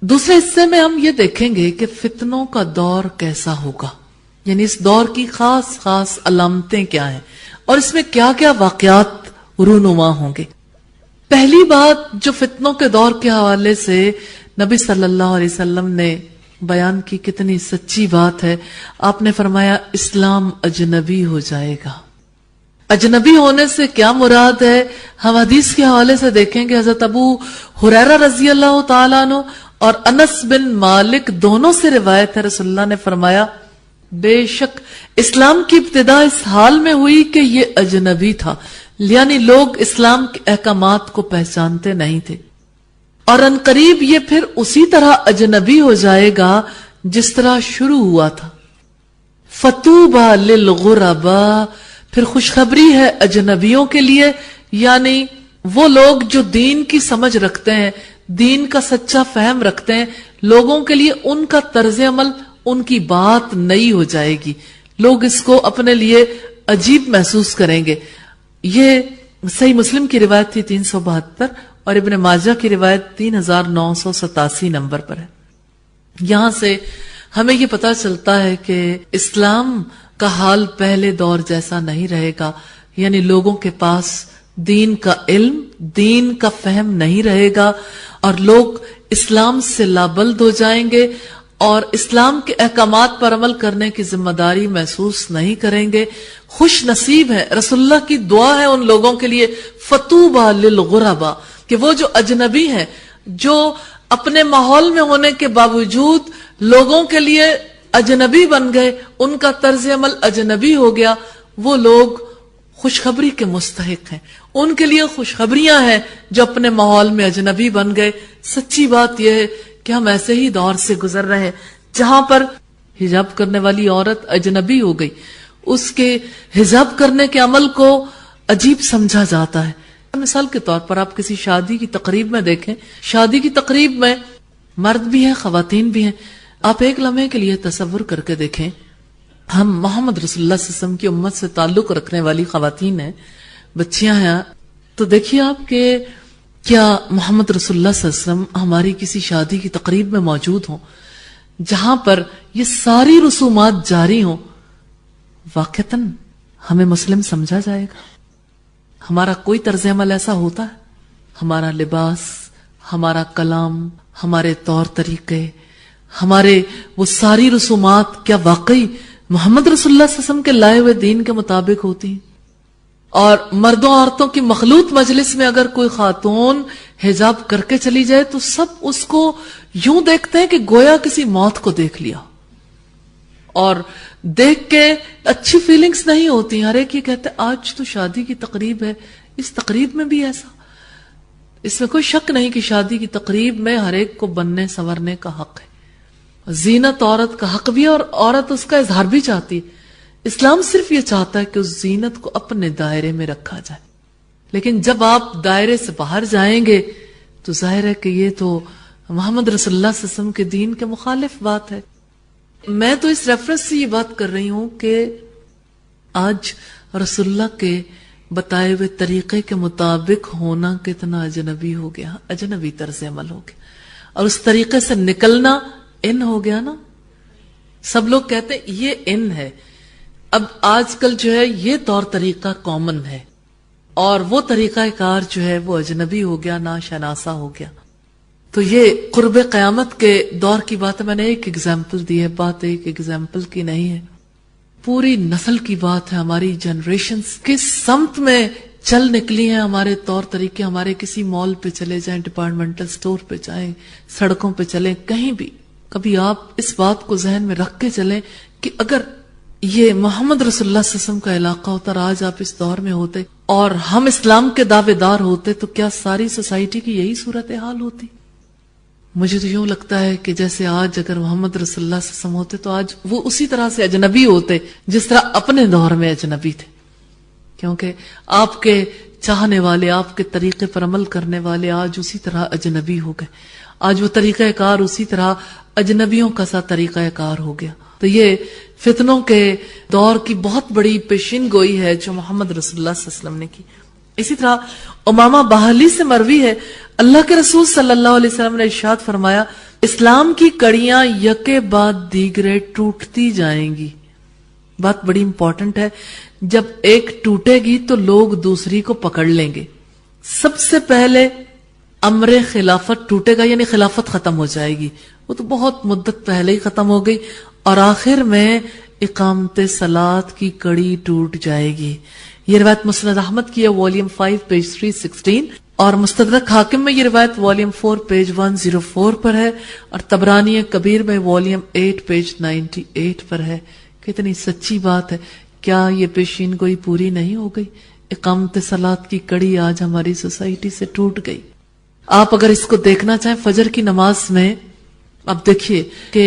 دوسرے حصے میں ہم یہ دیکھیں گے کہ فتنوں کا دور کیسا ہوگا، یعنی اس دور کی خاص خاص علامتیں کیا ہیں اور اس میں کیا کیا واقعات رونما ہوں گے۔ پہلی بات جو فتنوں کے دور کے حوالے سے نبی صلی اللہ علیہ وسلم نے بیان کی، کتنی سچی بات ہے۔ آپ نے فرمایا اسلام اجنبی ہو جائے گا۔ اجنبی ہونے سے کیا مراد ہے؟ ہم حدیث کے حوالے سے دیکھیں گے، حضرت ابو ہریرہ رضی اللہ تعالیٰ عنہ اور انس بن مالک دونوں سے روایت ہے، رسول اللہ نے فرمایا بے شک اسلام کی ابتدا اس حال میں ہوئی کہ یہ اجنبی تھا، یعنی لوگ اسلام کے احکامات کو پہچانتے نہیں تھے، اور ان قریب یہ پھر اسی طرح اجنبی ہو جائے گا جس طرح شروع ہوا تھا۔ فطوبى للغرباء، پھر خوشخبری ہے اجنبیوں کے لیے، یعنی وہ لوگ جو دین کی سمجھ رکھتے ہیں، دین کا سچا فہم رکھتے ہیں، لوگوں کے لیے ان کا طرز عمل، ان کی بات نئی ہو جائے گی، لوگ اس کو اپنے لیے عجیب محسوس کریں گے۔ یہ صحیح مسلم کی روایت تھی 372 اور ابن ماجہ کی روایت 3987 نمبر پر ہے۔ یہاں سے ہمیں یہ پتا چلتا ہے کہ اسلام کا حال پہلے دور جیسا نہیں رہے گا، یعنی لوگوں کے پاس دین کا علم، دین کا فہم نہیں رہے گا، اور لوگ اسلام سے لابلد ہو جائیں گے اور اسلام کے احکامات پر عمل کرنے کی ذمہ داری محسوس نہیں کریں گے۔ خوش نصیب ہے، رسول اللہ کی دعا ہے ان لوگوں کے لیے، فطوبى للغرباء، کہ وہ جو اجنبی ہیں، جو اپنے ماحول میں ہونے کے باوجود لوگوں کے لیے اجنبی بن گئے، ان کا طرز عمل اجنبی ہو گیا، وہ لوگ خوشخبری کے مستحق ہیں، ان کے لیے خوشخبریاں ہیں جو اپنے ماحول میں اجنبی بن گئے۔ سچی بات یہ ہے کہ ہم ایسے ہی دور سے گزر رہے ہیں جہاں پر حجاب کرنے والی عورت اجنبی ہو گئی، اس کے حجاب کرنے کے عمل کو عجیب سمجھا جاتا ہے۔ مثال کے طور پر آپ کسی شادی کی تقریب میں دیکھیں، شادی کی تقریب میں مرد بھی ہیں، خواتین بھی ہیں۔ آپ ایک لمحے کے لیے تصور کر کے دیکھیں، ہم محمد رسول اللہ صلی اللہ علیہ وسلم کی امت سے تعلق رکھنے والی خواتین ہیں، بچیاں ہیں، تو دیکھیے آپ کہ کیا محمد رسول اللہ صلی اللہ علیہ وسلم ہماری کسی شادی کی تقریب میں موجود ہوں جہاں پر یہ ساری رسومات جاری ہوں، واقعتاً ہمیں مسلم سمجھا جائے گا؟ ہمارا کوئی طرز عمل ایسا ہوتا ہے؟ ہمارا لباس، ہمارا کلام، ہمارے طور طریقے، ہمارے وہ ساری رسومات کیا واقعی محمد رسول اللہ صلی اللہ علیہ وسلم کے لائے ہوئے دین کے مطابق ہوتی ہیں؟ اور مردوں عورتوں کی مخلوط مجلس میں اگر کوئی خاتون حجاب کر کے چلی جائے تو سب اس کو یوں دیکھتے ہیں کہ گویا کسی موت کو دیکھ لیا، اور دیکھ کے اچھی فیلنگز نہیں ہوتی۔ ہر ایک یہ کہتے ہیں آج تو شادی کی تقریب ہے، اس تقریب میں بھی ایسا، اس میں کوئی شک نہیں کہ شادی کی تقریب میں ہر ایک کو بننے سنورنے کا حق ہے، زینت عورت کا حق بھی ہے اور عورت اس کا اظہار بھی چاہتی ہے۔ اسلام صرف یہ چاہتا ہے کہ اس زینت کو اپنے دائرے میں رکھا جائے، لیکن جب آپ دائرے سے باہر جائیں گے تو ظاہر ہے کہ یہ تو محمد رسول اللہ صلی اللہ علیہ وسلم کے دین کے مخالف بات ہے۔ میں تو اس ریفرنس سے یہ بات کر رہی ہوں کہ آج رسول اللہ کے بتائے ہوئے طریقے کے مطابق ہونا کتنا اجنبی ہو گیا، اجنبی طرز عمل ہو گیا، اور اس طریقے سے نکلنا ان ہو گیا نا۔ سب لوگ کہتے ہیں یہ ان ہے، اب آج کل جو ہے یہ طور طریقہ کامن ہے، اور وہ طریقہ کار جو ہے وہ اجنبی ہو گیا، ناشناسا ہو گیا۔ تو یہ قرب قیامت کے دور کی بات ہے، میں نے ایک ایگزامپل دی ہے، بات ایک ایگزامپل کی نہیں ہے، پوری نسل کی بات ہے، ہماری جنریشنز کس سمت میں چل نکلی ہیں، ہمارے طور طریقے، ہمارے کسی مال پہ چلے جائیں، ڈپارٹمنٹل سٹور پہ جائیں، سڑکوں پہ چلیں، کہیں بھی کبھی آپ اس بات کو ذہن میں رکھ کے چلیں کہ اگر یہ محمد رسول اللہ صلی اللہ علیہ وسلم کا علاقہ ہوتا اور آج آپ اس دور میں ہوتے اور ہم اسلام کے دعوے دار ہوتے تو کیا ساری سوسائٹی کی یہی صورتحال ہوتی؟ مجھے تو یوں لگتا ہے کہ جیسے آج اگر محمد رسول اللہ صلی اللہ علیہ وسلم ہوتے تو آج وہ اسی طرح سے اجنبی ہوتے جس طرح اپنے دور میں اجنبی تھے، کیونکہ آپ کے چاہنے والے، آپ کے طریقے پر عمل کرنے والے آج اسی طرح اجنبی ہو گئے، آج وہ طریقہ کار اسی طرح اجنبیوں کا سا طریقہ کار ہو گیا۔ تو یہ فتنوں کے دور کی بہت بڑی پیشین گوئی ہے جو محمد رسول اللہ صلی اللہ علیہ وسلم نے کی۔ اسی طرح امامہ باہلی سے مروی ہے، اللہ کے رسول صلی اللہ علیہ وسلم نے ارشاد فرمایا، اسلام کی کڑیاں یکے بعد دیگرے ٹوٹتی جائیں گی. بات بڑی امپورٹنٹ ہے، جب ایک ٹوٹے گی تو لوگ دوسری کو پکڑ لیں گے. سب سے پہلے امر خلافت ٹوٹے گا، یعنی خلافت ختم ہو جائے گی، وہ تو بہت مدت پہلے ہی ختم ہو گئی. اور آخر میں اقامت صلاۃ کی کڑی ٹوٹ جائے گی. یہ روایت مسند احمد کی ہے، والیوم 5 پیج 316، اور مستدرک حاکم میں یہ روایت والیوم 4 پیج 104 پر ہے، اور طبرانی کبیر میں والیوم 8 پیج 98 پر ہے. کتنی سچی بات ہے. کیا یہ پیشین گوئی پوری نہیں ہو گئی؟ اقامت صلاۃ کی کڑی آج ہماری سوسائٹی سے ٹوٹ گئی. آپ اگر اس کو دیکھنا چاہیں فجر کی نماز میں، اب دیکھیے کہ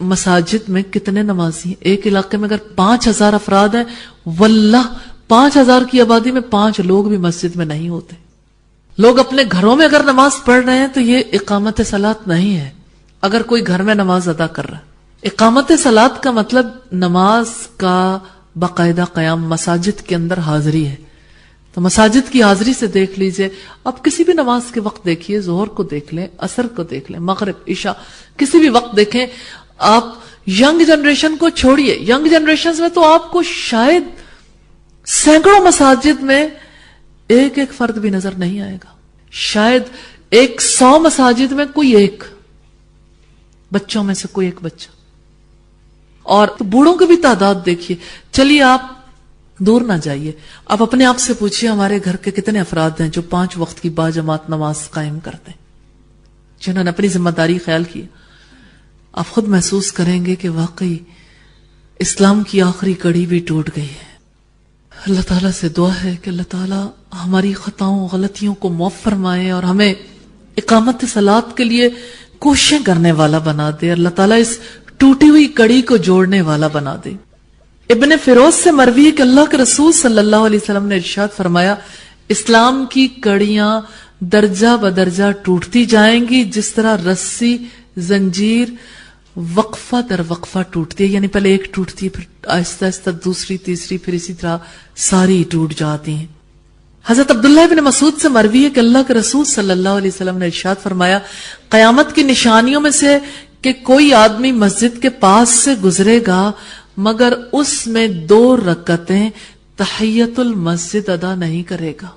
مساجد میں کتنے نمازی ہیں. ایک علاقے میں اگر 5000 افراد ہیں، واللہ 5000 کی آبادی میں 5 لوگ بھی مسجد میں نہیں ہوتے. لوگ اپنے گھروں میں اگر نماز پڑھ رہے ہیں تو یہ اقامت صلاۃ نہیں ہے. اگر کوئی گھر میں نماز ادا کر رہا ہے، اقامت صلاۃ کا مطلب نماز کا باقاعدہ قیام، مساجد کے اندر حاضری ہے. تو مساجد کی حاضری سے دیکھ لیجئے، آپ کسی بھی نماز کے وقت دیکھیے، ظہر کو دیکھ لیں، عصر کو دیکھ لیں، مغرب، عشاء، کسی بھی وقت دیکھیں. آپ ینگ جنریشن کو چھوڑیے، ینگ جنریشن میں تو آپ کو شاید سینکڑوں مساجد میں ایک ایک فرد بھی نظر نہیں آئے گا. شاید 100 مساجد میں کوئی ایک، بچوں میں سے کوئی ایک بچہ. اور بوڑھوں کی بھی تعداد دیکھیے. چلیے آپ دور نہ جائیے، آپ اپنے آپ سے پوچھئے ہمارے گھر کے کتنے افراد ہیں جو 5 وقت کی باجماعت نماز قائم کرتے ہیں، جنہوں نے اپنی ذمہ داری خیال کی. آپ خود محسوس کریں گے کہ واقعی اسلام کی آخری کڑی بھی ٹوٹ گئی ہے. اللہ تعالیٰ سے دعا ہے کہ اللہ تعالیٰ ہماری خطاؤں غلطیوں کو معاف فرمائے اور ہمیں اقامت صلاۃ کے لیے کوششیں کرنے والا بنا دے. اللہ تعالیٰ اس ٹوٹی ہوئی کڑی کو جوڑنے والا بنا دے. ابن فیروز سے مروی ہے کہ اللہ کے رسول صلی اللہ علیہ وسلم نے ارشاد فرمایا، اسلام کی کڑیاں درجہ بدرجہ ٹوٹتی جائیں گی جس طرح رسی زنجیر وقفہ در وقفہ ٹوٹتی ہے. یعنی پہلے ایک ٹوٹتی ہے، پھر آہستہ آہستہ دوسری، تیسری، پھر اسی طرح ساری ٹوٹ جاتی ہیں. حضرت عبداللہ بن مسعود سے مروی ہے کہ اللہ کے رسول صلی اللہ علیہ وسلم نے ارشاد فرمایا، قیامت کی نشانیوں میں سے کہ کوئی آدمی مسجد کے پاس سے گزرے گا مگر اس میں 2 رکعتیں تحیت المسجد ادا نہیں کرے گا.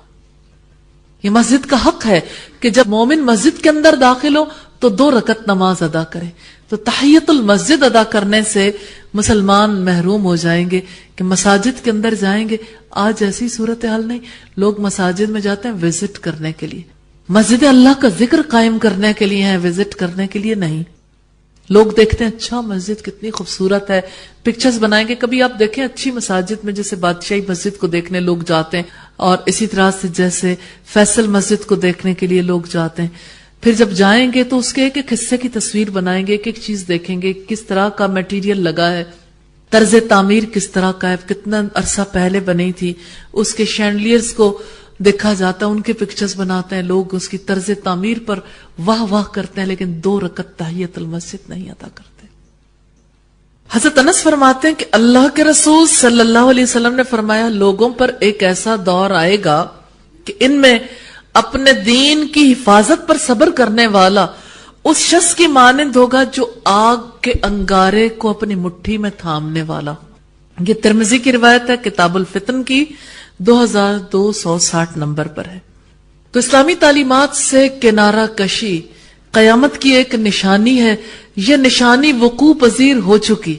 یہ مسجد کا حق ہے کہ جب مومن مسجد کے اندر داخل ہو تو 2 رکعت نماز ادا کرے. تو تحیت المسجد ادا کرنے سے مسلمان محروم ہو جائیں گے کہ مساجد کے اندر جائیں گے. آج ایسی صورتحال نہیں. لوگ مساجد میں جاتے ہیں وزٹ کرنے کے لیے، مسجد اللہ کا ذکر قائم کرنے کے لیے ہیں، وزٹ کرنے کے لیے نہیں. لوگ دیکھتے ہیں اچھا مسجد کتنی خوبصورت ہے، پکچرز بنائیں گے. کبھی آپ دیکھیں اچھی مساجد میں جیسے بادشاہی مسجد کو دیکھنے لوگ جاتے ہیں، اور اسی طرح سے جیسے فیصل مسجد کو دیکھنے کے لیے لوگ جاتے ہیں. پھر جب جائیں گے تو اس کے ایک ایک حصے کی تصویر بنائیں گے، ایک ایک چیز دیکھیں گے، کس طرح کا میٹیریل لگا ہے، طرز تعمیر کس طرح کا ہے، کتنا عرصہ پہلے بنی تھی. اس کے شینڈلیئرز کو دیکھا جاتا ہے، ان کے پکچرز بناتے ہیں لوگ، اس کی طرز تعمیر پر واہ واہ کرتے ہیں، لیکن 2 رکعت تحیت المسجد نہیں ادا کرتے. حضرت انس فرماتے ہیں کہ اللہ کے رسول صلی اللہ علیہ وسلم نے فرمایا، لوگوں پر ایک ایسا دور آئے گا کہ ان میں اپنے دین کی حفاظت پر صبر کرنے والا اس شخص کی مانند ہوگا جو آگ کے انگارے کو اپنی مٹھی میں تھامنے والا. یہ ترمذی کی روایت ہے، کتاب الفتن کی 2260 نمبر پر ہے. تو اسلامی تعلیمات سے کنارہ کشی قیامت کی ایک نشانی ہے. یہ نشانی وقوع پذیر ہو چکی،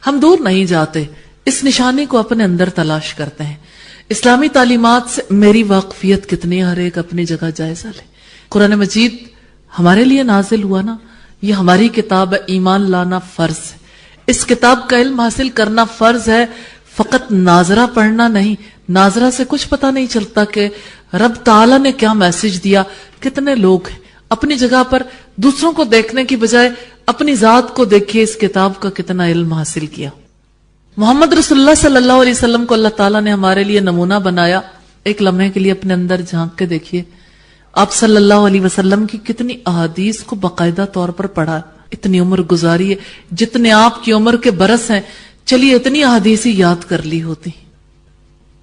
ہم دور نہیں جاتے، اس نشانی کو اپنے اندر تلاش کرتے ہیں. اسلامی تعلیمات سے میری واقفیت کتنی، ہر ایک اپنی جگہ جائزہ لے. قرآن مجید ہمارے لیے نازل ہوا نا، یہ ہماری کتاب ہے، ایمان لانا فرض ہے. اس کتاب کا علم حاصل کرنا فرض ہے، فقط ناظرہ پڑھنا نہیں. ناظرہ سے کچھ پتا نہیں چلتا کہ رب تعالیٰ نے کیا میسج دیا. کتنے لوگ ہیں اپنی جگہ پر، دوسروں کو دیکھنے کی بجائے اپنی ذات کو دیکھیے اس کتاب کا کتنا علم حاصل کیا. محمد رسول اللہ صلی اللہ علیہ وسلم کو اللہ تعالیٰ نے ہمارے لیے نمونہ بنایا. ایک لمحے کے لیے اپنے اندر جھانک کے دیکھیے، آپ صلی اللہ علیہ وسلم کی کتنی احادیث کو باقاعدہ طور پر پڑھا. اتنی عمر گزاری ہے، جتنے آپ کی عمر کے برس ہیں، چلیے اتنی احادیث ہی یاد کر لی ہوتی.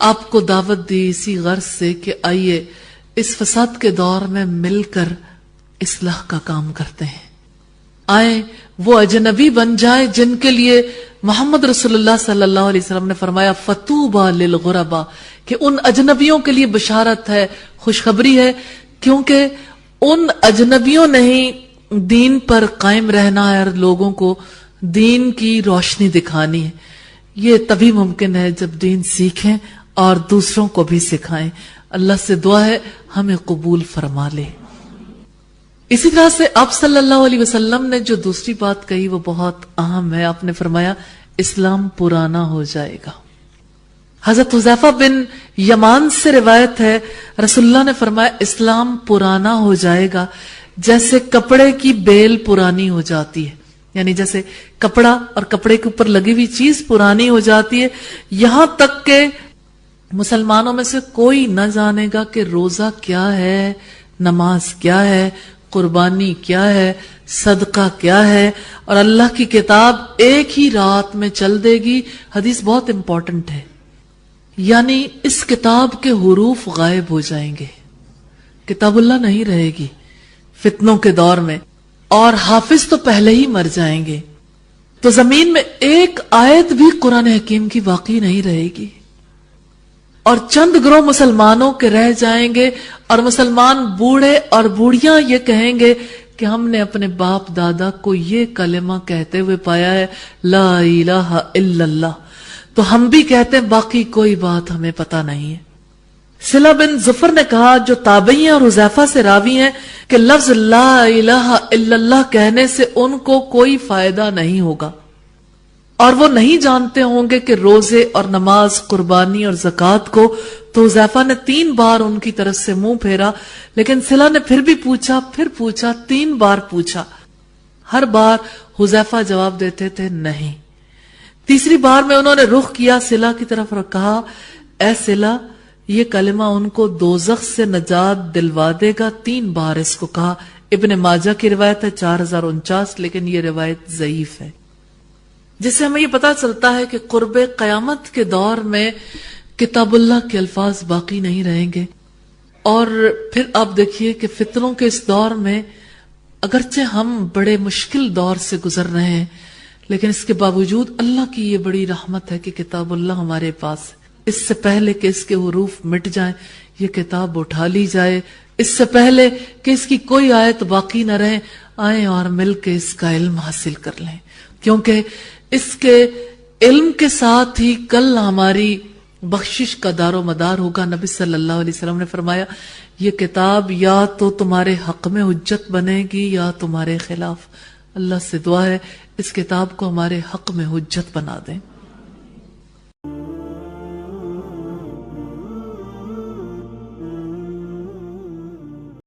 آپ کو دعوت دی اسی غرض سے کہ آئیے اس فساد کے دور میں مل کر اصلاح کا کام کرتے ہیں. آئیں وہ اجنبی بن جائیں جن کے لیے محمد رسول اللہ صلی اللہ علیہ وسلم نے فرمایا فطوبى للغرباء کہ ان اجنبیوں کے لیے بشارت ہے، خوشخبری ہے، کیونکہ ان اجنبیوں نے ہی دین پر قائم رہنا ہے اور لوگوں کو دین کی روشنی دکھانی ہے. یہ تبھی ممکن ہے جب دین سیکھیں اور دوسروں کو بھی سکھائیں. اللہ سے دعا ہے ہمیں قبول فرما لے. اسی طرح سے آپ صلی اللہ علیہ وسلم نے جو دوسری بات کہی وہ بہت اہم ہے. آپ نے فرمایا اسلام پرانا ہو جائے گا. حضرت حذیفہ بن یمان سے روایت ہے رسول اللہ نے فرمایا اسلام پرانا ہو جائے گا جیسے کپڑے کی بیل پرانی ہو جاتی ہے. یعنی جیسے کپڑا اور کپڑے کے اوپر لگی ہوئی چیز پرانی ہو جاتی ہے، یہاں تک کہ مسلمانوں میں سے کوئی نہ جانے گا کہ روزہ کیا ہے، نماز کیا ہے، قربانی کیا ہے، صدقہ کیا ہے، اور اللہ کی کتاب ایک ہی رات میں چل دے گی. حدیث بہت امپورٹنٹ ہے. یعنی اس کتاب کے حروف غائب ہو جائیں گے، کتاب اللہ نہیں رہے گی فتنوں کے دور میں، اور حافظ تو پہلے ہی مر جائیں گے. تو زمین میں ایک آیت بھی قرآن حکیم کی باقی نہیں رہے گی، اور چند گروہ مسلمانوں کے رہ جائیں گے، اور مسلمان بوڑھے اور بوڑھیاں یہ کہیں گے کہ ہم نے اپنے باپ دادا کو یہ کلمہ کہتے ہوئے پایا ہے لا الہ الا اللہ، تو ہم بھی کہتے ہیں باقی کوئی بات ہمیں پتہ نہیں ہے. صلہ بن ظفر نے کہا جو تابعی ہیں اور حذیفہ سے راوی ہیں کہ لفظ لا الہ الا اللہ کہنے سے ان کو کوئی فائدہ نہیں ہوگا، اور وہ نہیں جانتے ہوں گے کہ روزے اور نماز، قربانی اور زکوٰۃ کو. تو حذیفہ نے 3 بار ان کی طرف سے منہ پھیرا، لیکن صلہ نے پھر بھی پوچھا، 3 بار پوچھا. ہر بار حذیفہ جواب دیتے تھے نہیں. تیسری بار میں انہوں نے رخ کیا صلہ کی طرف اور کہا اے صلہ یہ کلمہ ان کو دوزخ سے نجات دلوا دے گا. 3 بار اس کو کہا. ابن ماجہ کی روایت ہے 4049، لیکن یہ روایت ضعیف ہے، جس سے ہمیں یہ پتا چلتا ہے کہ قرب قیامت کے دور میں کتاب اللہ کے الفاظ باقی نہیں رہیں گے. اور پھر آپ دیکھیے کہ فتنوں کے اس دور میں اگرچہ ہم بڑے مشکل دور سے گزر رہے ہیں، لیکن اس کے باوجود اللہ کی یہ بڑی رحمت ہے کہ کتاب اللہ ہمارے پاس ہے. اس سے پہلے کہ اس کے حروف مٹ جائیں یہ کتاب اٹھا لی جائے، اس سے پہلے کہ اس کی کوئی آیت باقی نہ رہے، آئیں اور مل کے اس کا علم حاصل کر لیں، کیونکہ اس کے علم کے ساتھ ہی کل ہماری بخشش کا دار و مدار ہوگا. نبی صلی اللہ علیہ وسلم نے فرمایا یہ کتاب یا تو تمہارے حق میں حجت بنے گی یا تمہارے خلاف. اللہ سے دعا ہے اس کتاب کو ہمارے حق میں حجت بنا دیں.